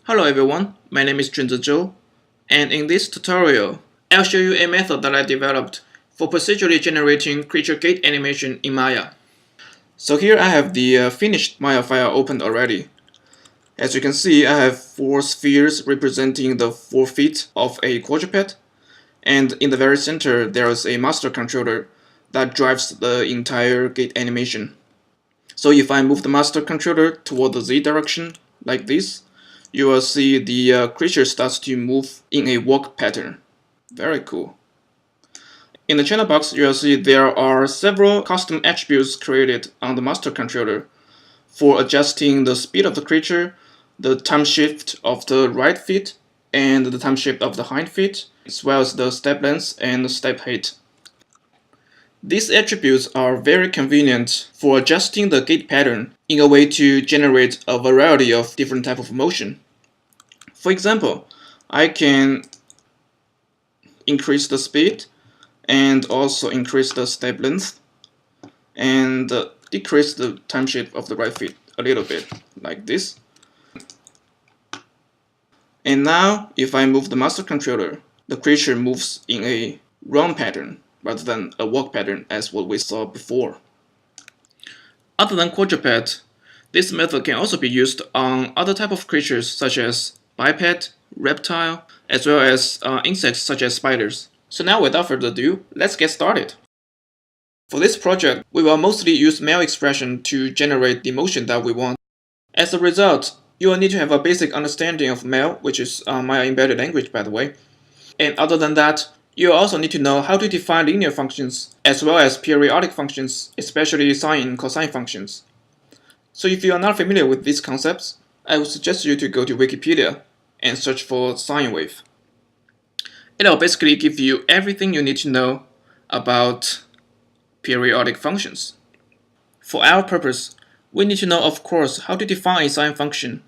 Hello everyone, my name is Zhou, and in this tutorial, I'll show you a method that I developed for procedurally generating creature gait animation in Maya. So here I have the finished Maya file opened already. As you can see, I have 4 spheres representing the 4 feet of a quadruped, and in the very center there is a master controller that drives the entire gait animation. So if I move the master controller toward the Z direction, like this, you will see the creature starts to move in a walk pattern. Very cool. In the channel box, you will see there are several custom attributes created on the master controller for adjusting the speed of the creature, the time shift of the right feet, and the time shift of the hind feet, as well as the step length and step height. These attributes are very convenient for adjusting the gait pattern in a way to generate a variety of different types of motion. For example, I can increase the speed and also increase the step length and decrease the time shift of the right feet a little bit, like this. And now, if I move the master controller, the creature moves in a run pattern rather than a walk pattern as what we saw before. Other than quadruped, this method can also be used on other types of creatures such as biped, reptile, as well as insects such as spiders. So now without further ado, let's get started. For this project, we will mostly use male expression to generate the motion that we want. As a result, you will need to have a basic understanding of male, which is my embedded language by the way. And other than that, you also need to know how to define linear functions as well as periodic functions, especially sine and cosine functions. So if you are not familiar with these concepts, I would suggest you to go to Wikipedia and search for sine wave. It'll basically give you everything you need to know about periodic functions. For our purpose, we need to know, of course, how to define a sine function,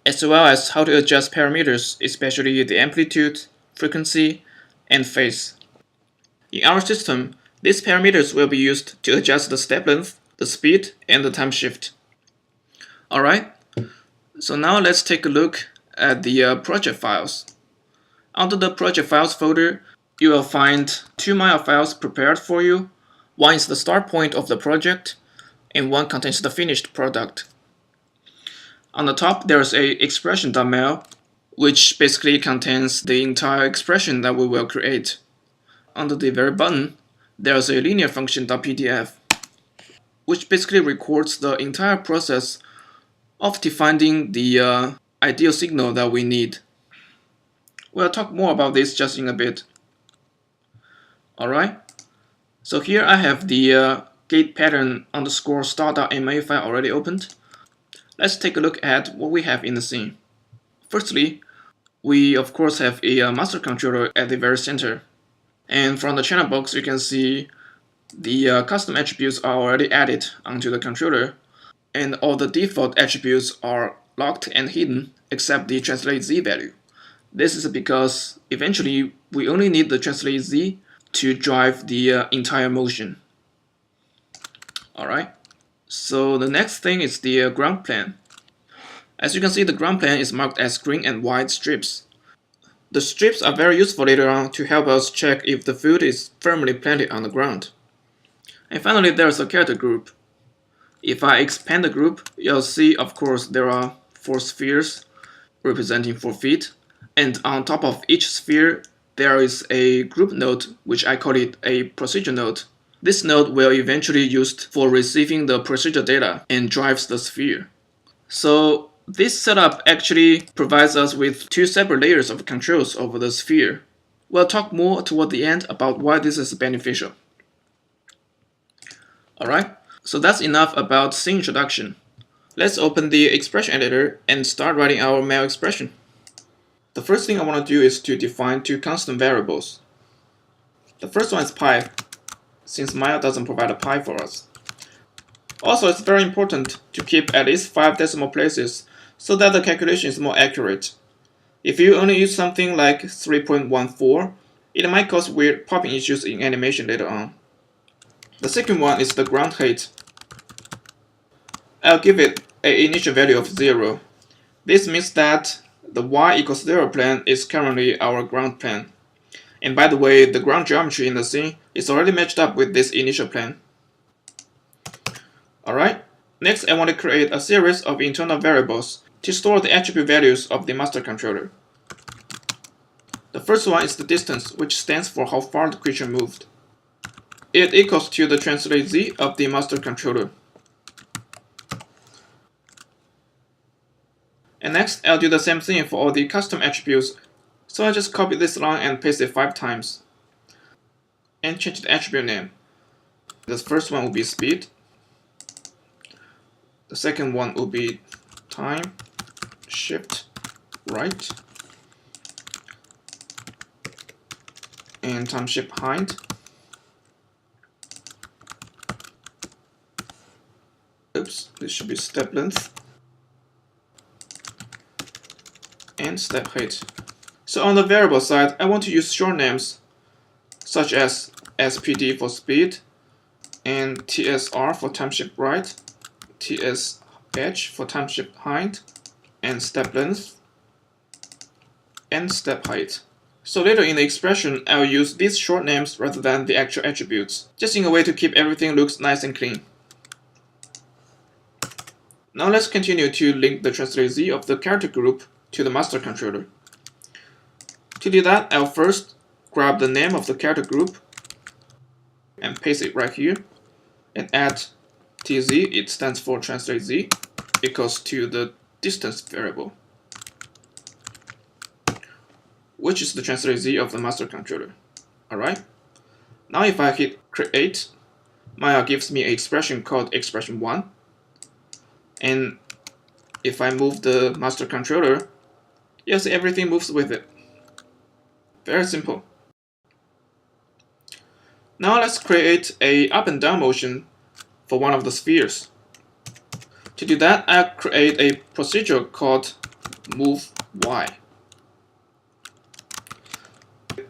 as well as how to adjust parameters, especially the amplitude, frequency, and phase. In our system, these parameters will be used to adjust the step length, the speed, and the time shift. Alright, so now let's take a look at the project files. Under the project files folder, you will find 2 Maya files prepared for you. One is the start point of the project, and one contains the finished product. On the top, there is a expression.ml, which basically contains the entire expression that we will create. Under the very button, there is a linear function.pdf, which basically records the entire process of defining the ideal signal that we need. We'll talk more about this just in a bit. Alright, so here I have the gait pattern underscore star.ma file already opened. Let's take a look at what we have in the scene. Firstly, we of course have a master controller at the very center. And from the channel box, you can see the custom attributes are already added onto the controller, and all the default attributes are locked and hidden except the translate z value. This is because eventually we only need the translate z to drive the entire motion. Alright, so the next thing is the ground plane. As you can see, the ground plane is marked as green and white strips. The strips are very useful later on to help us check if the food is firmly planted on the ground. And finally, there is a character group. If I expand the group, you'll see, of course, there are 4 spheres representing 4 feet. And on top of each sphere, there is a group node, which I call it a procedure node. This node will eventually be used for receiving the procedure data and drives the sphere. So this setup actually provides us with 2 separate layers of controls over the sphere. We'll talk more toward the end about why this is beneficial. Alright, so that's enough about scene introduction. Let's open the expression editor and start writing our male expression. The first thing I want to do is to define 2 constant variables. The first one is pi, since Maya doesn't provide a pi for us. Also, it's very important to keep at least 5 decimal places so that the calculation is more accurate. If you only use something like 3.14, it might cause weird popping issues in animation later on. The second one is the ground height. I'll give it an initial value of 0. This means that the y equals 0 plane is currently our ground plane. And by the way, the ground geometry in the scene is already matched up with this initial plane. Alright, next I want to create a series of internal variables to store the attribute values of the master controller. The first one is the distance, which stands for how far the creature moved. It equals to the translate z of the master controller. And next, I'll do the same thing for all the custom attributes. So I just copy this line and paste it 5 times. And change the attribute name. The first one will be speed. The second one will be time, shift, right. And time shift height. Oops, this should be step length. And step height. So on the variable side, I want to use short names such as SPD for speed, and TSR for time shift right, TSH for time shift height, and step length, and step height. So later in the expression, I'll use these short names rather than the actual attributes, just in a way to keep everything looks nice and clean. Now let's continue to link the translate z of the character group to the master controller. To do that, I'll first grab the name of the character group and paste it right here and add tz, it stands for translate z, equals to the distance variable, which is the translate z of the master controller. Alright, now if I hit create, Maya gives me an expression called expression1, and if I move the master controller, yes, everything moves with it. Very simple. Now let's create a up and down motion for one of the spheres. To do that, I'll create a procedure called move y.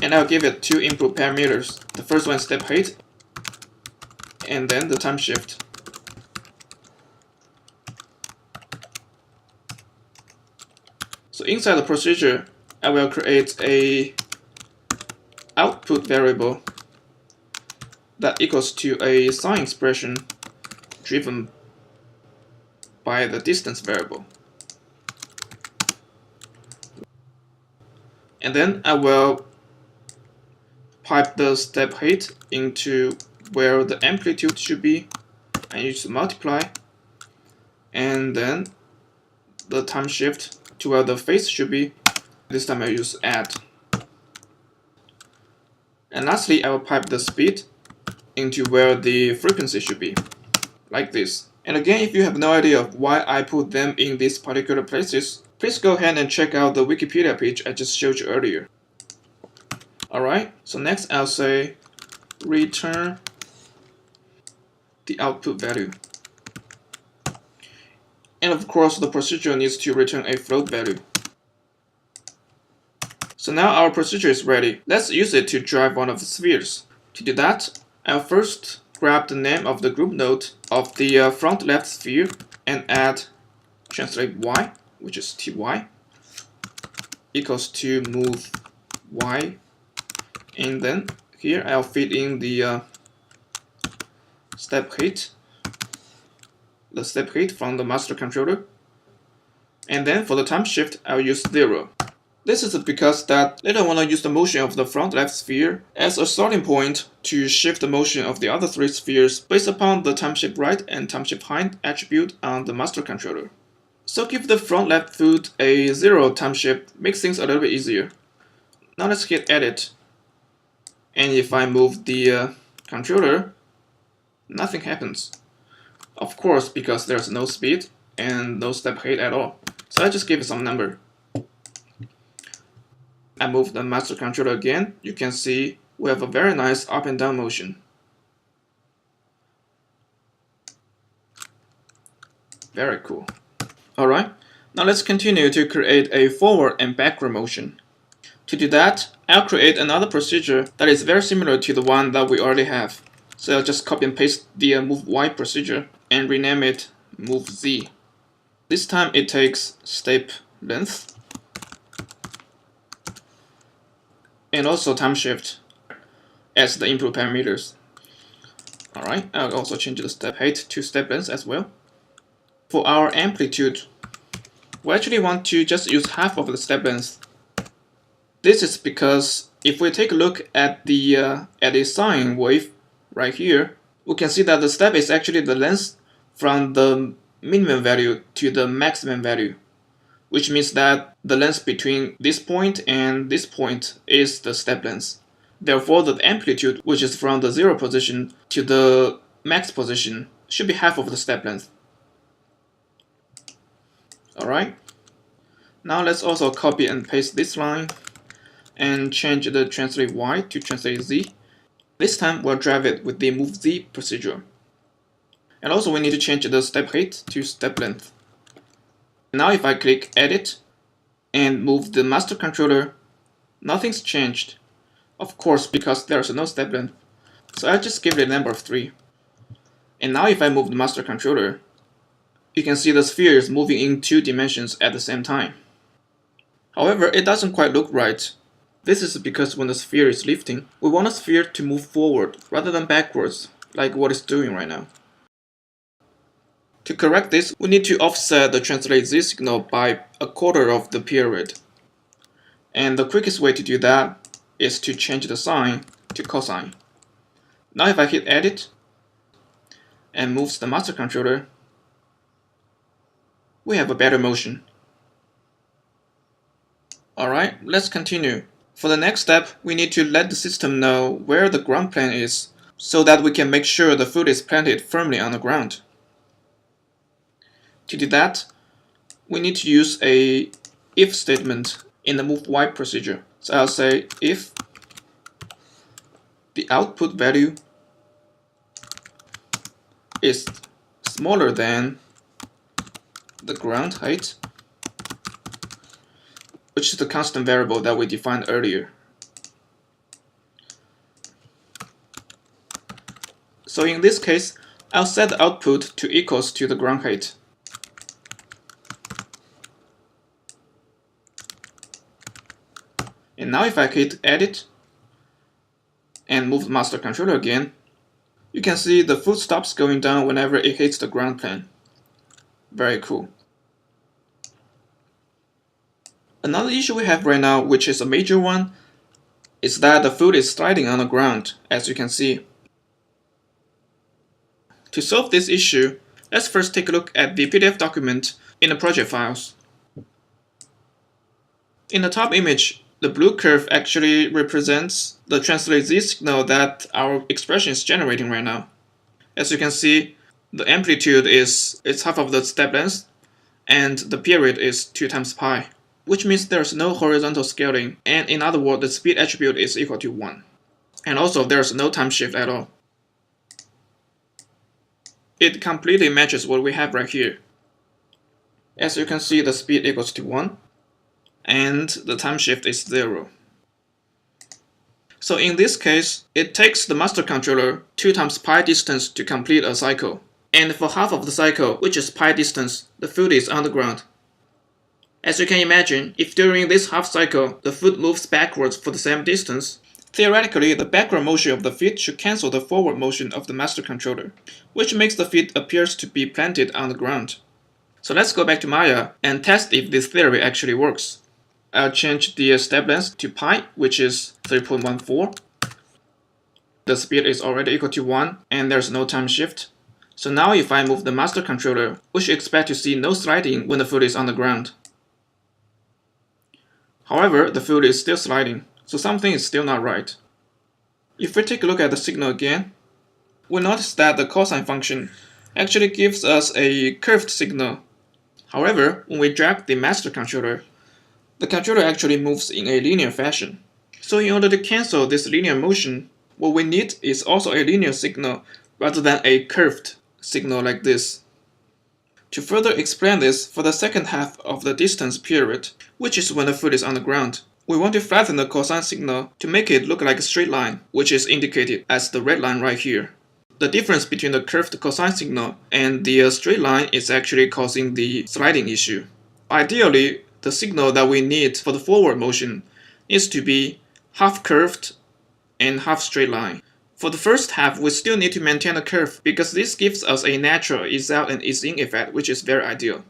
And I'll give it 2 input parameters. The first one is step height, and then the time shift. So inside the procedure, I will create a output variable that equals to a sign expression driven by the distance variable. And then I will pipe the step height into where the amplitude should be. I use multiply, and then the time shift to where the phase should be. This time I use add. And lastly, I will pipe the speed into where the frequency should be, like this. And again, if you have no idea of why I put them in these particular places, please go ahead and check out the Wikipedia page I just showed you earlier. Alright, so next I'll say return the output value. And of course, the procedure needs to return a float value. So now our procedure is ready. Let's use it to drive one of the spheres. To do that, I'll first grab the name of the group node of the front left sphere and add translate y, which is ty, equals to move y. And then here I'll feed in the step height from the master controller. And then for the time shift, I'll use 0. This is because that later I want to use the motion of the front left sphere as a starting point to shift the motion of the other 3 spheres based upon the time shift right and time shift height attribute on the master controller. So give the front left foot a 0 time shift, makes things a little bit easier. Now let's hit edit. And if I move the controller, nothing happens. Of course, because there's no speed and no step height at all. So I just give it some number. I move the master controller again. You can see we have a very nice up and down motion. Very cool. Alright, now let's continue to create a forward and backward motion. To do that, I'll create another procedure that is very similar to the one that we already have. So I'll just copy and paste the move y procedure and rename it move z. This time it takes step length and also time shift as the input parameters. Alright, I'll also change the step height to step length as well. For our amplitude, we actually want to just use half of the step length. This is because if we take a look at the sine wave right here, we can see that the step is actually the length from the minimum value to the maximum value, which means that the length between this point and this point is the step length. Therefore, the amplitude, which is from the 0 position to the max position, should be half of the step length. Alright, now let's also copy and paste this line and change the translate Y to translate Z. This time we'll drive it with the move Z procedure. And also we need to change the step height to step length. Now if I click edit and move the master controller, nothing's changed. Of course, because there's no step length. So I'll just give it a number of 3. And now if I move the master controller, you can see the sphere is moving in 2 dimensions at the same time. However, it doesn't quite look right. This is because when the sphere is lifting, we want the sphere to move forward rather than backwards, like what it's doing right now. To correct this, we need to offset the translate Z signal by 1/4 of the period. And the quickest way to do that is to change the sine to cosine. Now if I hit edit and moves the master controller, we have a better motion. Alright, let's continue. For the next step, we need to let the system know where the ground plane is so that we can make sure the foot is planted firmly on the ground. To do that, we need to use a if statement in the move Y procedure. So I'll say if the output value is smaller than the ground height, which is the constant variable that we defined earlier. So in this case, I'll set the output to equals to the ground height. And now if I hit edit and move the master controller again, you can see the foot stops going down whenever it hits the ground plane. Very cool. Another issue we have right now, which is a major one, is that the foot is sliding on the ground, as you can see. To solve this issue, let's first take a look at the PDF document in the project files. In the top image, the blue curve actually represents the translate Z signal that our expression is generating right now. As you can see, the amplitude is half of the step length, and the period is 2 times pi, which means there's no horizontal scaling, and in other words, the speed attribute is equal to 1. And also, there's no time shift at all. It completely matches what we have right here. As you can see, the speed equals to 1, and the time shift is 0. So in this case, it takes the master controller 2 times pi distance to complete a cycle. And for half of the cycle, which is pi distance, the foot is on the ground. As you can imagine, if during this half cycle, the foot moves backwards for the same distance, theoretically, the backward motion of the feet should cancel the forward motion of the master controller, which makes the feet appears to be planted on the ground. So let's go back to Maya and test if this theory actually works. I'll change the step length to pi, which is 3.14. The speed is already equal to 1, and there's no time shift. So now if I move the master controller, we should expect to see no sliding when the foot is on the ground. However, the foot is still sliding, so something is still not right. If we take a look at the signal again, we notice that the cosine function actually gives us a curved signal. However, when we drag the master controller, the controller actually moves in a linear fashion. So in order to cancel this linear motion, what we need is also a linear signal rather than a curved signal like this. To further explain this, for the second half of the distance period, which is when the foot is on the ground, we want to flatten the cosine signal to make it look like a straight line, which is indicated as the red line right here. The difference between the curved cosine signal and the straight line is actually causing the sliding issue. Ideally, the signal that we need for the forward motion needs to be half curved, and half straight line. For the first half, we still need to maintain a curve because this gives us a natural ease out and ease in effect, which is very ideal.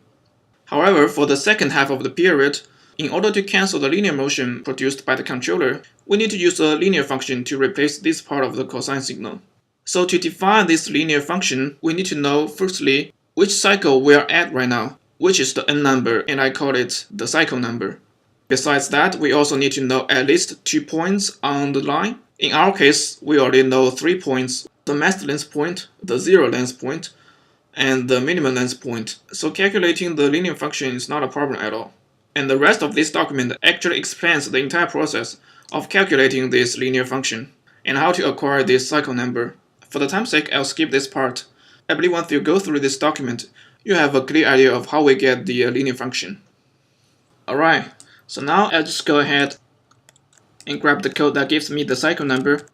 However, for the second half of the period, in order to cancel the linear motion produced by the controller, we need to use a linear function to replace this part of the cosine signal. So to define this linear function, we need to know firstly which cycle we are at right now, which is the n number, and I call it the cycle number. Besides that, we also need to know at least 2 points on the line. In our case, we already know 3 points, the max length point, the zero length point, and the minimum length point. So calculating the linear function is not a problem at all. And the rest of this document actually explains the entire process of calculating this linear function and how to acquire this cycle number. For the time's sake, I'll skip this part. I believe once you go through this document, you have a clear idea of how we get the linear function. Alright, so now I'll just go ahead and grab the code that gives me the cycle number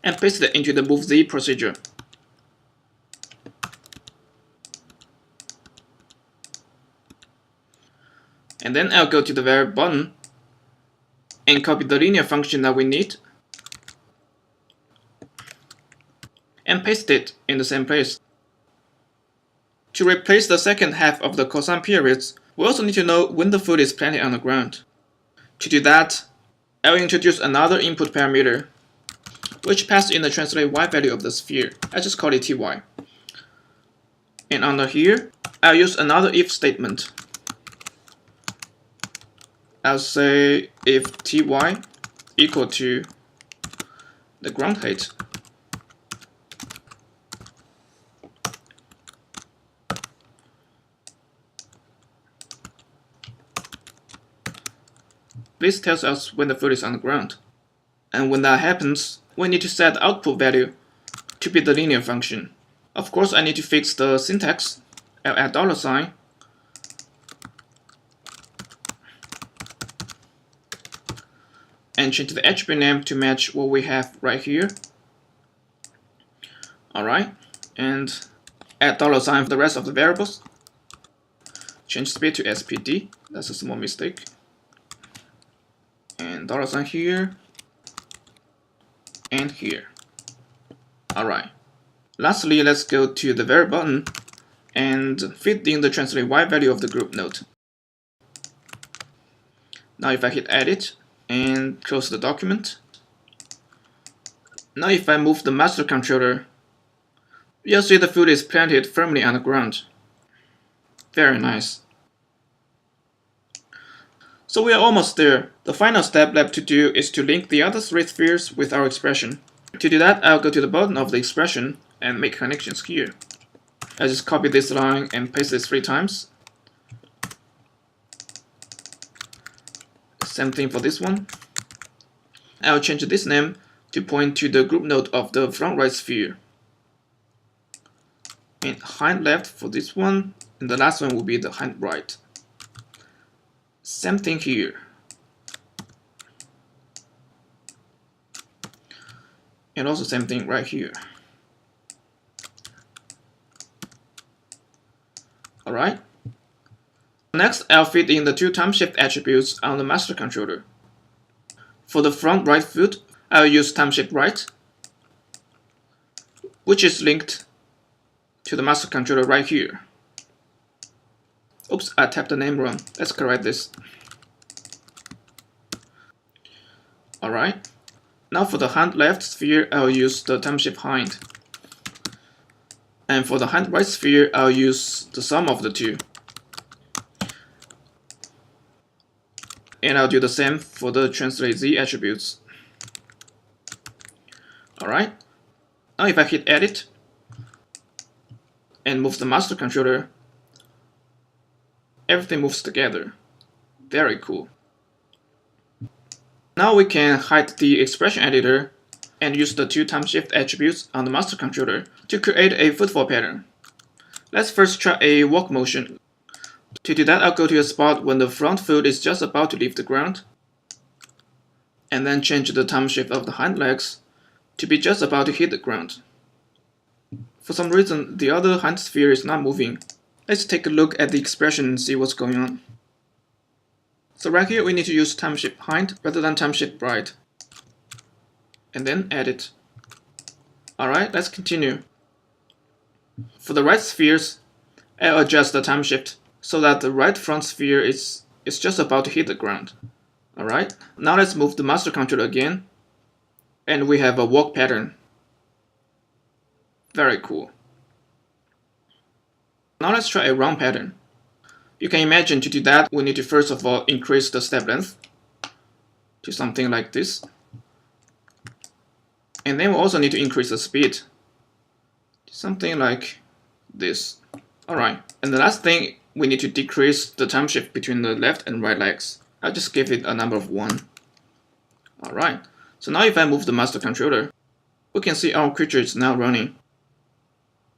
and paste it into the move z procedure. And then I'll go to the very bottom and copy the linear function that we need and paste it in the same place. To replace the second half of the cosine periods, we also need to know when the foot is planted on the ground. To do that, I'll introduce another input parameter, which passes in the translate y value of the sphere. I just call it ty. And under here, I'll use another if statement. I'll say if ty equal to the ground height, this tells us when the foot is on the ground. And when that happens, we need to set the output value to be the linear function. Of course, I need to fix the syntax. I'll add $, and change the attribute name to match what we have right here. Alright, and add $sign for the rest of the variables. Change speed to SPD, that's a small mistake. And $sign here, and here. Alright. Lastly, let's go to the very bottom and feed in the translate y value of the group node. Now if I hit edit and close the document, now if I move the master controller, you'll see the foot is planted firmly on the ground. Very nice. So we are almost there. The final step left to do is to link the other 3 spheres with our expression. To do that, I'll go to the bottom of the expression and make connections here. I'll just copy this line and paste it 3 times. Same thing for this one. I'll change this name to point to the group node of the front right sphere. And hind left for this one, and the last one will be the hind right. Same thing here. And also same thing right here. Alright. Next, I'll feed in the 2 timeshift attributes on the master controller. For the front right foot, I'll use timeshift right, which is linked to the master controller right here. Oops, I tapped the name wrong. Let's correct this. Alright. Now for the hind left sphere, I'll use the timeshift hind. And for the hind right sphere, I'll use the sum of the 2. And I'll do the same for the translate z attributes. Alright. Now if I hit edit and move the master controller, everything moves together. Very cool. Now we can hide the expression editor and use the 2 timeshift attributes on the master controller to create a footfall pattern. Let's first try a walk motion. To do that, I'll go to a spot when the front foot is just about to leave the ground, and then change the timeshift of the hind legs to be just about to hit the ground. For some reason, the other hind sphere is not moving. Let's take a look at the expression and see what's going on. So right here we need to use timeshift height rather than timeshift right. And then edit. Alright, let's continue. For the right spheres, I'll adjust the timeshift so that the right front sphere is just about to hit the ground. Alright, now let's move the master controller again. And we have a walk pattern. Very cool. Now let's try a run pattern. You can imagine to do that, we need to first of all increase the step length to something like this. And then we also need to increase the speed to something like this. Alright, and the last thing, we need to decrease the time shift between the left and right legs. I'll just give it a number of 1. Alright, so now if I move the master controller, we can see our creature is now running.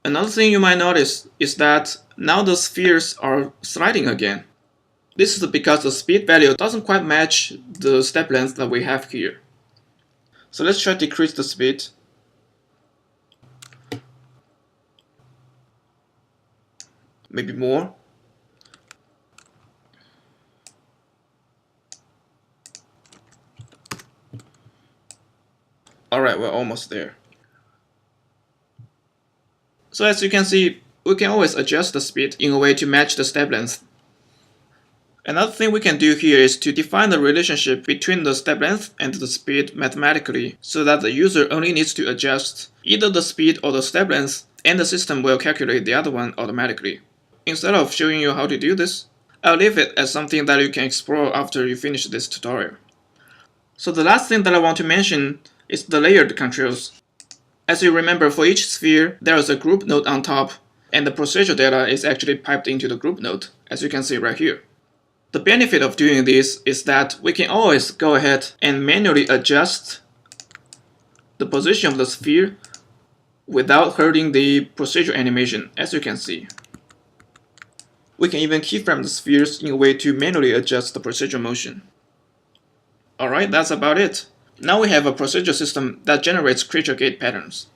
Another thing you might notice is that now the spheres are sliding again. This is because the speed value doesn't quite match the step length that we have here. So let's try to decrease the speed. Maybe more. Alright, we're almost there. So as you can see, we can always adjust the speed in a way to match the step length. Another thing we can do here is to define the relationship between the step length and the speed mathematically, so that the user only needs to adjust either the speed or the step length, and the system will calculate the other one automatically. Instead of showing you how to do this, I'll leave it as something that you can explore after you finish this tutorial. So the last thing that I want to mention is the layered controls. As you remember, for each sphere, there is a group node on top, and the procedural data is actually piped into the group node, as you can see right here. The benefit of doing this is that we can always go ahead and manually adjust the position of the sphere without hurting the procedural animation, as you can see. We can even keyframe the spheres in a way to manually adjust the procedural motion. Alright, that's about it. Now we have a procedural system that generates creature gait patterns.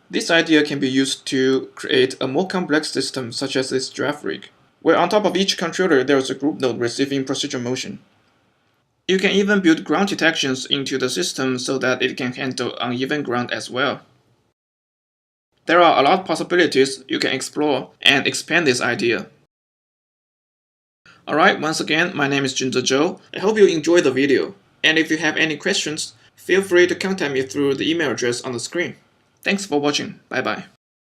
This idea can be used to create a more complex system such as this giraffe rig, where on top of each controller there is a group node receiving procedural motion. You can even build ground detections into the system so that it can handle uneven ground as well. There are a lot of possibilities you can explore and expand this idea. Alright, once again, my name is Dojo. I hope you enjoyed the video, and if you have any questions, feel free to contact me through the email address on the screen. Thanks for watching, bye bye.